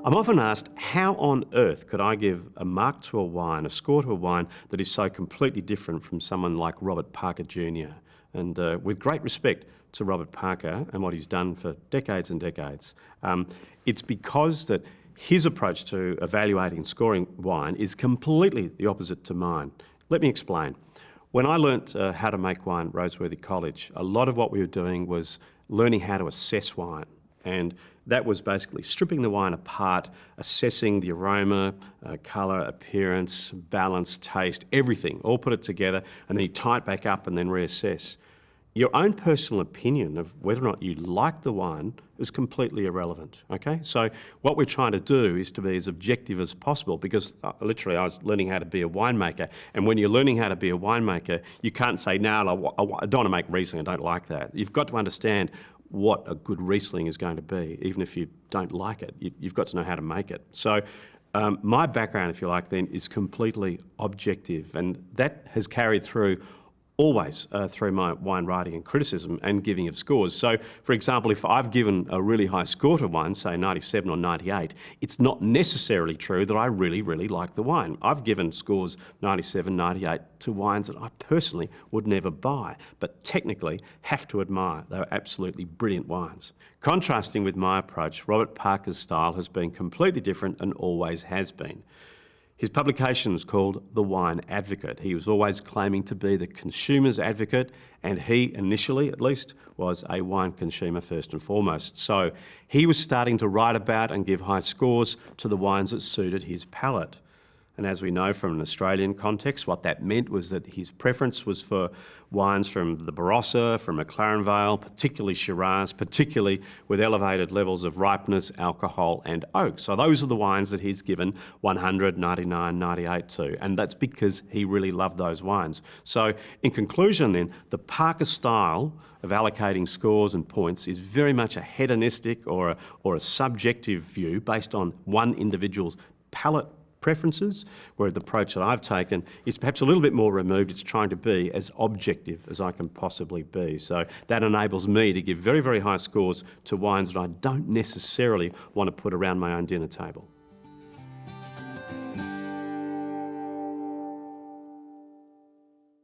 I'm often asked, how on earth could I give a mark to a wine, a score to a wine that is so completely different from someone like Robert Parker Jr.? And with great respect to Robert Parker and what he's done for decades and decades, it's because that his approach to evaluating and scoring wine is completely the opposite to mine. Let me explain. When I learnt how to make wine at Roseworthy College, a lot of what we were doing was learning how to assess wine. And that was basically stripping the wine apart, assessing the aroma, colour, appearance, balance, taste, everything, all put it together, and then you tie it back up and then reassess. Your own personal opinion of whether or not you like the wine is completely irrelevant, okay? So what we're trying to do is to be as objective as possible, because literally I was learning how to be a winemaker, and when you're learning how to be a winemaker, you can't say, no, I don't want to make Riesling, I don't like that. You've got to understand what a good Riesling is going to be, even if you don't like it. You've got to know how to make it. So my background, if you like, then is completely objective, and that has carried through always through my wine writing and criticism and giving of scores. So, for example, if I've given a really high score to one, say 97 or 98, it's not necessarily true that I really, really like the wine. I've given scores 97, 98 to wines that I personally would never buy, but technically have to admire. They're absolutely brilliant wines. Contrasting with my approach, Robert Parker's style has been completely different and always has been. His publication was called The Wine Advocate. He was always claiming to be the consumer's advocate, and he, initially at least, was a wine consumer first and foremost. So he was starting to write about and give high scores to the wines that suited his palate. And as we know from an Australian context, what that meant was that his preference was for wines from the Barossa, from McLaren Vale, particularly Shiraz, particularly with elevated levels of ripeness, alcohol and oak. So those are the wines that he's given 100, 99, 98 to, and that's because he really loved those wines. So in conclusion then, the Parker style of allocating scores and points is very much a hedonistic or a subjective view based on one individual's palate preferences, where the approach that I've taken is perhaps a little bit more removed. It's trying to be as objective as I can possibly be. So that enables me to give very, very high scores to wines that I don't necessarily want to put around my own dinner table.